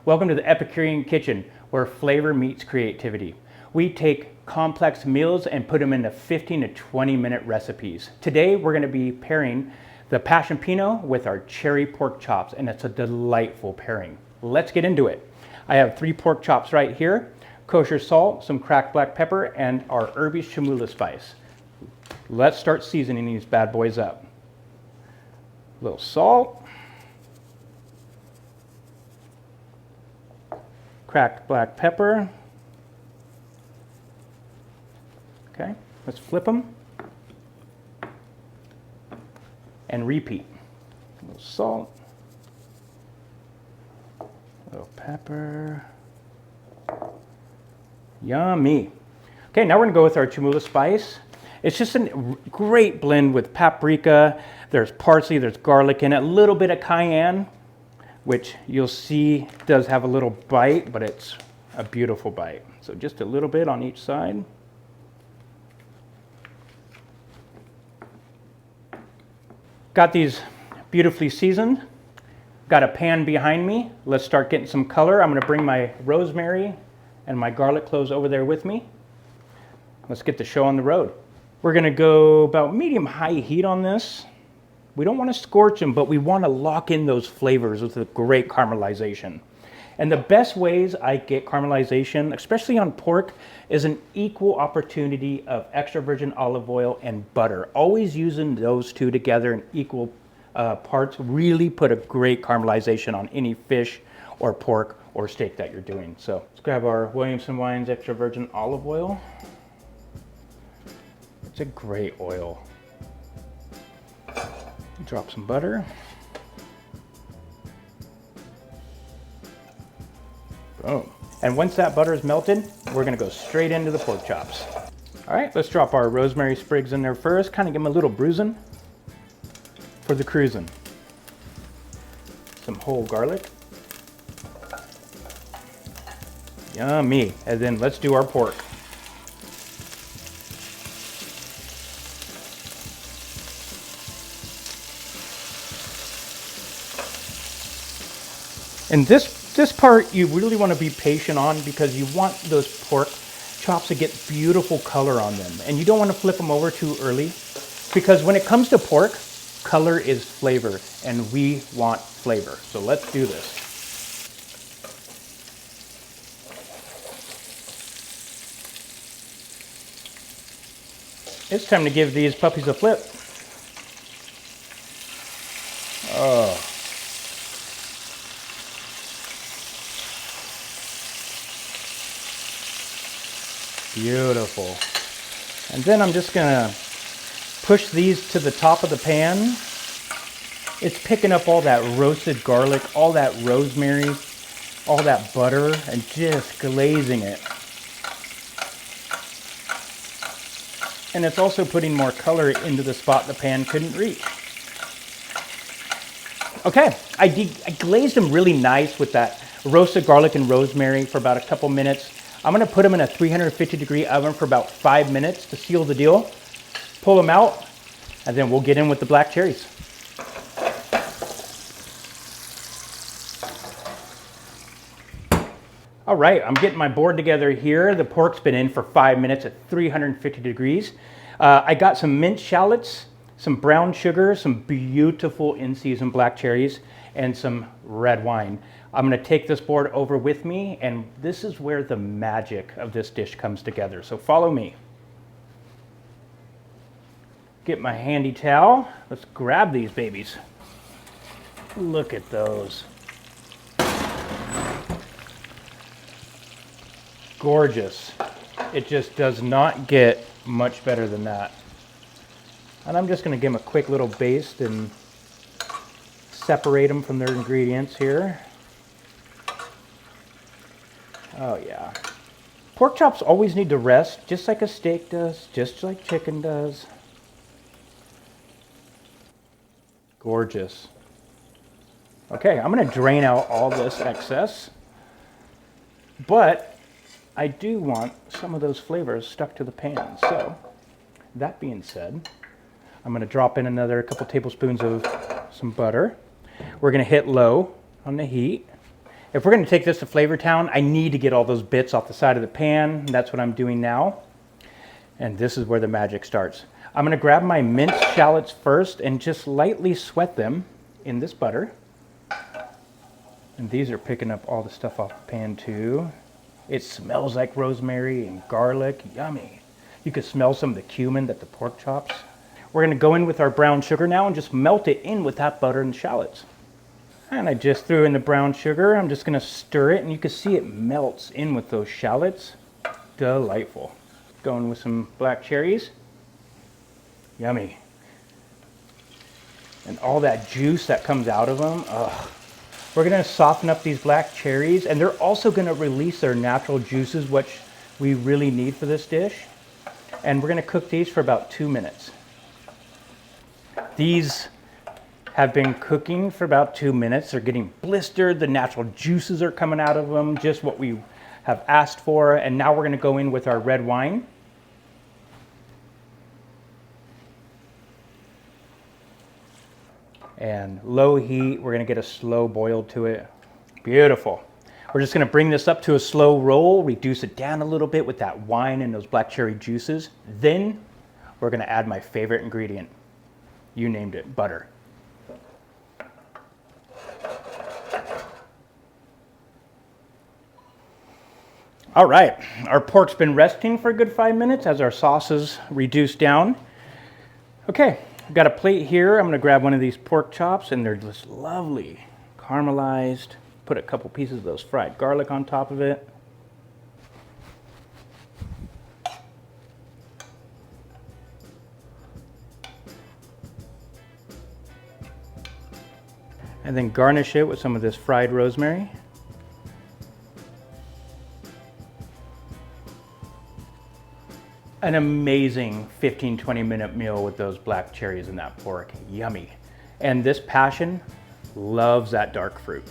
Welcome to the Epicurean kitchen, where flavor meets creativity. We take complex meals and put them into 15 to 20 minute recipes. Today we're going to be pairing the Passion Pinot with our cherry pork chops, and it's a delightful pairing. Let's get into it. I have 3 pork chops right here, kosher salt, some cracked black pepper, and our Herbie Chermoula spice. Let's start seasoning these bad boys up. A little salt, cracked black pepper. Okay, let's flip them and repeat. A little salt, a little pepper. Yummy. Okay, now we're going to go with our Chermoula spice. It's just a great blend with paprika. There's parsley, there's garlic in it, a little bit of cayenne, which you'll see does have a little bite, but it's a beautiful bite. So just a little bit on each side. Got these beautifully seasoned. Got a pan behind me. Let's start getting some color. I'm going to bring my rosemary and my garlic cloves over there with me. Let's get the show on the road. We're going to go about medium-high heat on this. We don't want to scorch them, but we want to lock in those flavors with a great caramelization. And the best ways I get caramelization, especially on pork, is an equal opportunity of extra virgin olive oil and butter. Always using those two together in equal parts really put a great caramelization on any fish or pork or steak that you're doing. So let's grab our Williamson Wines extra virgin olive oil. It's a great oil. Drop some butter. Boom. And once that butter is melted, we're going to go straight into the pork chops. All right, let's drop our rosemary sprigs in there first. Kind of give them a little bruising for the cruising. Some whole garlic. Yummy. And then let's do our pork. And this part you really want to be patient on, because you want those pork chops to get beautiful color on them. And you don't want to flip them over too early, because when it comes to pork, color is flavor, and we want flavor. So let's do this. It's time to give these puppies a flip. Oh. Beautiful. And then I'm just gonna push these to the top of the pan. It's picking up all that roasted garlic, all that rosemary, all that butter, and just glazing it. And it's also putting more color into the spot the pan couldn't reach. Okay, I glazed them really nice with that roasted garlic and rosemary for about a couple minutes. I'm going to put them in a 350-degree oven for about 5 minutes to seal the deal. Pull them out, and then we'll get in with the black cherries. All right, I'm getting my board together here. The pork's been in for 5 minutes at 350 degrees. I got some minced shallots, some brown sugar, some beautiful in-season black cherries, and some red wine. I'm going to take this board over with me, and this is where the magic of this dish comes together. So follow me. Get my handy towel. Let's grab these babies. Look at those. Gorgeous. It just does not get much better than that. And I'm just going to give them a quick little baste and separate them from their ingredients here. Oh yeah. Pork chops always need to rest, just like a steak does, just like chicken does. Gorgeous. Okay, I'm going to drain out all this excess, but I do want some of those flavors stuck to the pan. So that being said, I'm going to drop in another couple tablespoons of some butter. We're going to hit low on the heat. If we're gonna take this to Flavor Town, I need to get all those bits off the side of the pan. And that's what I'm doing now. And this is where the magic starts. I'm gonna grab my minced shallots first and just lightly sweat them in this butter. And these are picking up all the stuff off the pan too. It smells like rosemary and garlic, yummy. You can smell some of the cumin that the pork chops. We're gonna go in with our brown sugar now and just melt it in with that butter and shallots. And I just threw in the brown sugar. I'm just gonna stir it and you can see it melts in with those shallots. Delightful. Going with some black cherries. Yummy. And all that juice that comes out of them, ugh. We're gonna soften up these black cherries, and they're also gonna release their natural juices, which we really need for this dish. And we're gonna cook these for about 2 minutes. These have been cooking for about 2 minutes. They're getting blistered, the natural juices are coming out of them, just what we have asked for. And now we're gonna go in with our red wine. And low heat, we're gonna get a slow boil to it. Beautiful. We're just gonna bring this up to a slow roll, reduce it down a little bit with that wine and those black cherry juices. Then we're gonna add my favorite ingredient. You named it, butter. All right, our pork's been resting for a good 5 minutes as our sauces reduce down. Okay. I've got a plate here. I'm gonna grab one of these pork chops and they're just lovely, caramelized. Put a couple pieces of those fried garlic on top of it. And then garnish it with some of this fried rosemary. An amazing 15-20 minute meal with those black cherries and that pork. Yummy. And this passion loves that dark fruit.